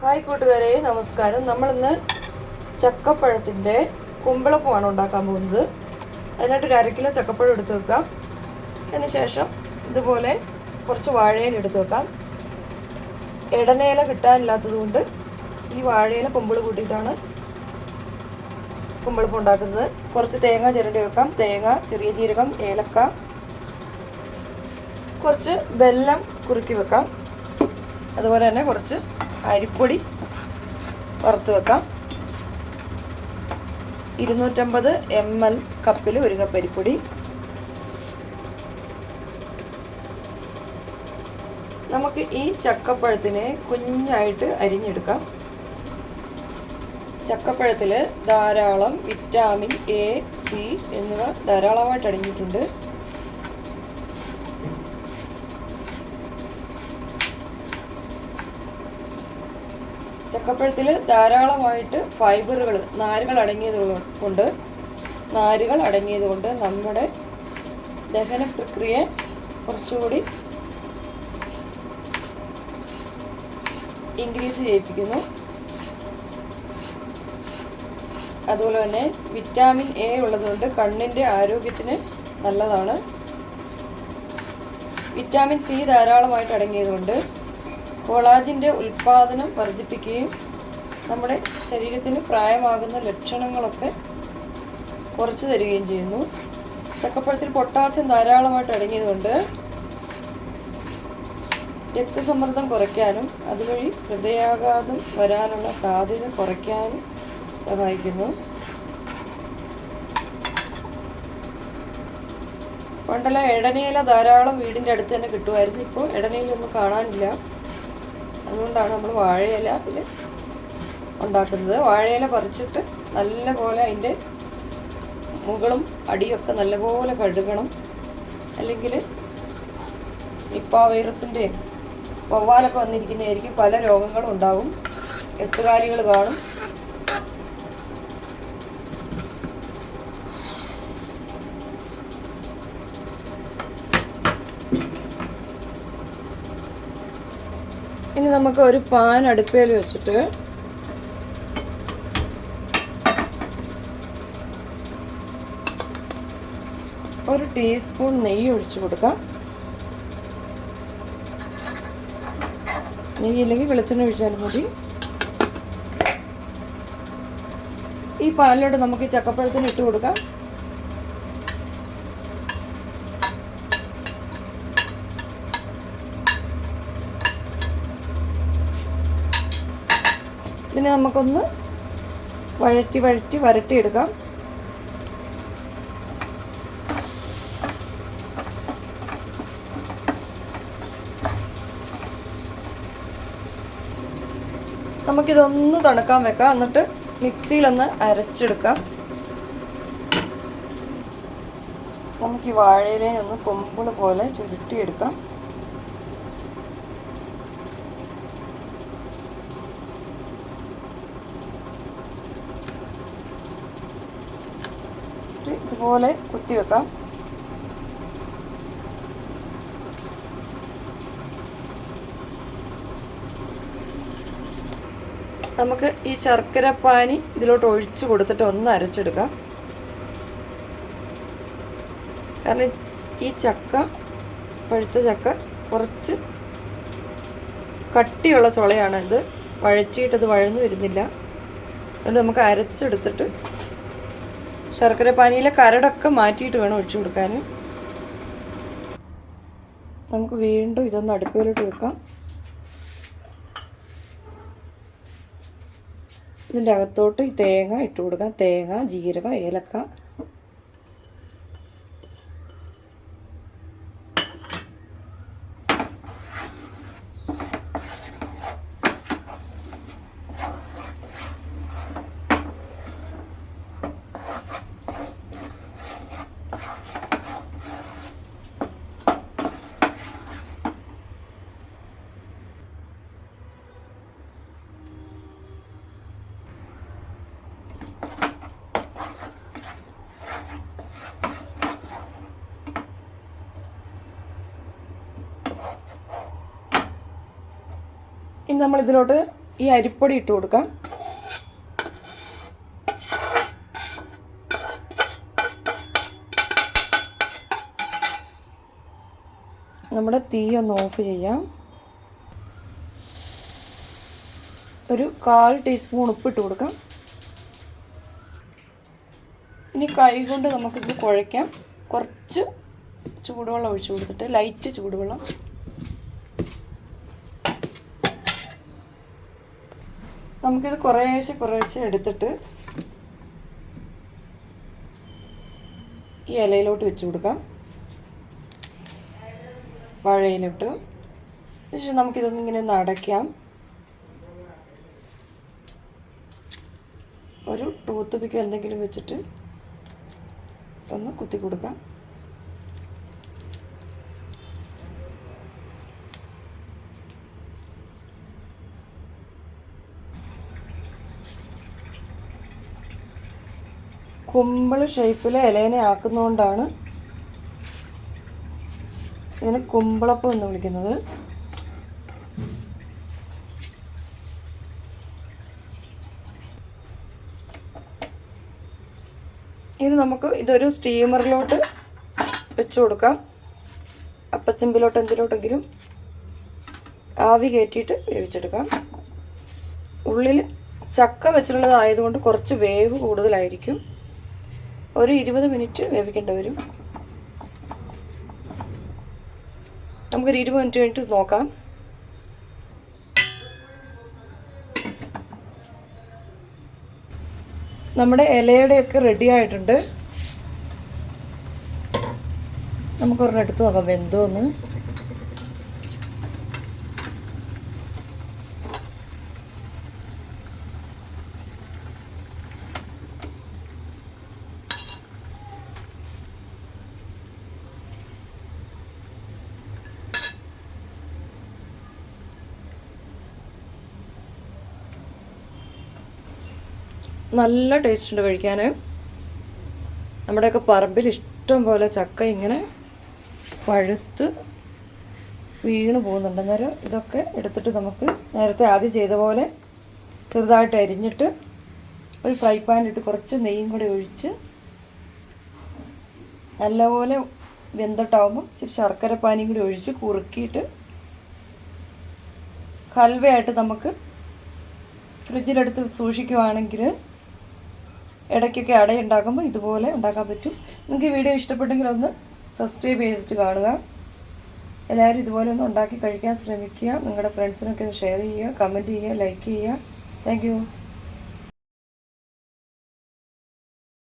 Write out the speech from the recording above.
Hi കൂട്ടുകാരെ, നമസ്കാരം. നമ്മളിന്ന് ചക്കപ്പഴത്തിൻ്റെ കുമ്പിളപ്പമാണ് ഉണ്ടാക്കാൻ പോകുന്നത്. അതിനായിട്ട് 1/2 കിലോ ചക്കപ്പഴം എടുത്ത് വെക്കാം. അതിനുശേഷം ഇതുപോലെ കുറച്ച് വാഴയില എടുത്ത് വെക്കാം. ഇടനേല കിട്ടാനില്ലാത്തത് കൊണ്ട് ഈ വാഴയില കുമ്പിൾ കൂട്ടിയിട്ടാണ് കുമ്പിളപ്പം ഉണ്ടാക്കുന്നത്. കുറച്ച് തേങ്ങ ചിരണ്ടി വെക്കാം. തേങ്ങ, ചെറിയ ജീരകം, ഏലക്ക, കുറച്ച് വെല്ലം കുറുക്കി വെക്കാം. അതുപോലെ തന്നെ കുറച്ച് അരിപ്പൊടി വറുത്ത് വെക്കാം. 250 ml കപ്പിൽ 1 കപ്പ് അരിപ്പൊടി. നമുക്ക് ഈ ചക്കപ്പഴത്തിനെ കുഞ്ഞായിട്ട് അരിഞ്ഞെടുക്കാം. ചക്കപ്പഴത്തിൽ ധാരാളം വിറ്റാമിൻ എ, സി എന്നിവ ധാരാളമായിട്ട് അടങ്ങിയിട്ടുണ്ട്. ചക്കപ്പഴത്തിൽ ധാരാളമായിട്ട് ഫൈബറുകൾ, നാരുകൾ അടങ്ങിയതുകൊണ്ട് നമ്മുടെ ദഹന പ്രക്രിയയെ കുറച്ചുകൂടി ഇൻക്രീസ് ചെയ്യിപ്പിക്കുന്നു. അതുപോലെ തന്നെ വിറ്റാമിൻ എ ഉള്ളതുകൊണ്ട് കണ്ണിൻ്റെ ആരോഗ്യത്തിന് നല്ലതാണ്. വിറ്റാമിൻ സി ധാരാളമായിട്ട് അടങ്ങിയതുകൊണ്ട് കൊളാജിൻ്റെ ഉൽപ്പാദനം വർദ്ധിപ്പിക്കുകയും നമ്മുടെ ശരീരത്തിന് പ്രായമാകുന്ന ലക്ഷണങ്ങളൊക്കെ കുറച്ച് തരികയും ചെയ്യുന്നു. ചക്കപ്പഴത്തിൽ പൊട്ടാസ്യം ധാരാളമായിട്ട് അടങ്ങിയതുകൊണ്ട് രക്തസമ്മർദ്ദം കുറയ്ക്കാനും അതുവഴി ഹൃദയാഘാതം വരാനുള്ള സാധ്യത കുറയ്ക്കാനും സഹായിക്കുന്നു. പണ്ടെല്ലാം ഇടനയില ധാരാളം വീടിൻ്റെ അടുത്ത് തന്നെ കിട്ടുമായിരുന്നു. ഇപ്പോൾ ഇടനയിലൊന്നും കാണാനില്ല. അതുകൊണ്ടാണ് നമ്മൾ വാഴയിലയിൽ ഉണ്ടാക്കുന്നത്. വാഴയില പറിച്ചിട്ട് നല്ലപോലെ അതിൻ്റെ മുകളും അടിയൊക്കെ നല്ലപോലെ കഴുകണം. അല്ലെങ്കിൽ നിപ്പ വൈറസിൻ്റെയും വവ്വാലൊക്കെ വന്നിരിക്കുന്നതായിരിക്കും. പല രോഗങ്ങളും ഉണ്ടാകും. എട്ടുകാലികൾ കാണും. ഇനി നമുക്ക് ഒരു പാൻ അടുപ്പയിൽ വെച്ചിട്ട് ഒരു ടീസ്പൂൺ നെയ്യ് ഒഴിച്ചു കൊടുക്കാം. നെയ്യില്ലെങ്കിൽ വെളിച്ചെണ്ണ ഒഴിച്ചാലും മതി. ഈ പാനിലോട്ട് നമുക്ക് ഈ ചക്കപ്പഴത്തിന് ഇട്ട് കൊടുക്കാം. ഇതിനെ നമുക്കൊന്ന് വരട്ടിയെടുക്കാം. നമുക്കിതൊന്ന് തണുക്കാൻ വെക്കാം. എന്നിട്ട് മിക്സിയിലൊന്ന് അരച്ചെടുക്കാം. നമുക്ക് ഈ വാഴയിലേനെ ഒന്ന് കൊമ്പിൾ പോലെ ചുരുട്ടിയെടുക്കാം. ഇതുപോലെ കുത്തിവെക്കാം. നമുക്ക് ഈ ശർക്കര പാനി ഇതിലോട്ട് ഒഴിച്ചു കൊടുത്തിട്ട് ഒന്ന് അരച്ചെടുക്കാം. കാരണം ഈ പഴുത്ത ചക്ക കുറച്ച് കട്ടിയുള്ള ചുളയാണ്. ഇത് വഴറ്റിയിട്ടത് വഴന്നു വരുന്നില്ല. അതുകൊണ്ട് നമുക്ക് അരച്ചെടുത്തിട്ട് ശർക്കര പാനിയിലെ കരടൊക്കെ മാറ്റിയിട്ട് വേണം ഒഴിച്ചു കൊടുക്കാൻ. നമുക്ക് വീണ്ടും ഇതൊന്ന് അടുപ്പിലോട്ട് വെക്കാം. ഇതിൻ്റെ അകത്തോട്ട് ഈ തേങ്ങ ഇട്ട് കൊടുക്കാം. തേങ്ങ, ജീരകം, ഏലക്ക, ഇനി നമ്മൾ ഇതിലോട്ട് ഈ അരിപ്പൊടി ഇട്ട് കൊടുക്കാം. നമ്മുടെ തീ ഒന്ന് ഓഫ് ചെയ്യാം. ഒരു 1/4 ടീസ്പൂൺ ഉപ്പിട്ട് കൊടുക്കാം. ഇനി കൈ കൊണ്ട് നമുക്കിത് കുഴയ്ക്കാം. കുറച്ച് ചൂടുവെള്ളം ഒഴിച്ചു കൊടുത്തിട്ട്, ലൈറ്റ് ചൂടുവെള്ളം. നമുക്കിത് കുറേശ്ശെ എടുത്തിട്ട് ഈ ഇലയിലോട്ട് വെച്ച് കൊടുക്കാം, വാഴയിലോട്ട്. ശേഷം നമുക്കിതൊന്നും ഇങ്ങനെ ഒന്ന് അടയ്ക്കാം. ഒരു ടൂത്ത് പിക്ക് എന്തെങ്കിലും വെച്ചിട്ട് ഒന്ന് കുത്തി കൊടുക്കാം. കുമ്പിൾ ഷേപ്പിൽ ഇലേനെ ആക്കുന്നതുകൊണ്ടാണ് ഇതിന് കുമ്പിളപ്പം എന്ന് വിളിക്കുന്നത്. ഇനി നമുക്ക് ഇതൊരു സ്റ്റീമറിലോട്ട് വെച്ച് കൊടുക്കാം. അപ്പച്ചെമ്പിലോട്ട് എന്തിലോട്ടെങ്കിലും ആവി കയറ്റിയിട്ട് വേവിച്ചെടുക്കാം. ഉള്ളിൽ ചക്ക വെച്ചിട്ടുള്ളതായതുകൊണ്ട് കുറച്ച് വേവ് കൂടുതലായിരിക്കും. ഒരു 20 മിനിറ്റ് വേവിക്കേണ്ടി വരും. നമുക്കൊരു 20 മിനിറ്റ് കഴിഞ്ഞിട്ട് നോക്കാം. നമ്മുടെ ഇലയുടെയൊക്കെ റെഡി ആയിട്ടുണ്ട്. നമുക്കൊരെണ്ണം എടുത്ത് നോക്കാം വെന്തോന്ന്. നല്ല ടേസ്റ്റ് ഉണ്ട് കഴിക്കാൻ. നമ്മുടെയൊക്കെ പറമ്പിൽ ഇഷ്ടം പോലെ ചക്ക ഇങ്ങനെ പഴുത്ത് വീണ് പോകുന്നുണ്ട്. അന്നേരം ഇതൊക്കെ എടുത്തിട്ട് നമുക്ക് നേരത്തെ ആദ്യം ചെയ്ത പോലെ ചെറുതായിട്ട് അരിഞ്ഞിട്ട് ഒരു ഫ്രൈ പാനിലിട്ട് കുറച്ച് നെയ്യും കൂടി ഒഴിച്ച് നല്ലപോലെ വെന്തിട്ടാവുമ്പോൾ ഇച്ചിരി ശർക്കര പാനിയും കൂടി ഒഴിച്ച് കുറുക്കിയിട്ട് ഹൽവയായിട്ട് നമുക്ക് ഫ്രിഡ്ജിലെടുത്ത് സൂക്ഷിക്കുകയാണെങ്കിൽ ഇടയ്ക്കൊക്കെ അടയുണ്ടാക്കുമ്പോൾ ഇതുപോലെ ഉണ്ടാക്കാൻ പറ്റും. നിങ്ങൾക്ക് ഈ വീഡിയോ ഇഷ്ടപ്പെട്ടെങ്കിൽ ഒന്ന് സബ്സ്ക്രൈബ് ചെയ്തിട്ട് കാണുക. എല്ലാവരും ഇതുപോലെ ഒന്ന് ഉണ്ടാക്കി കഴിക്കാൻ ശ്രമിക്കുക. നിങ്ങളുടെ ഫ്രണ്ട്സിനൊക്കെ ഒന്ന് ഷെയർ ചെയ്യുക, കമൻറ്റ് ചെയ്യുക, ലൈക്ക് ചെയ്യുക. Thank you.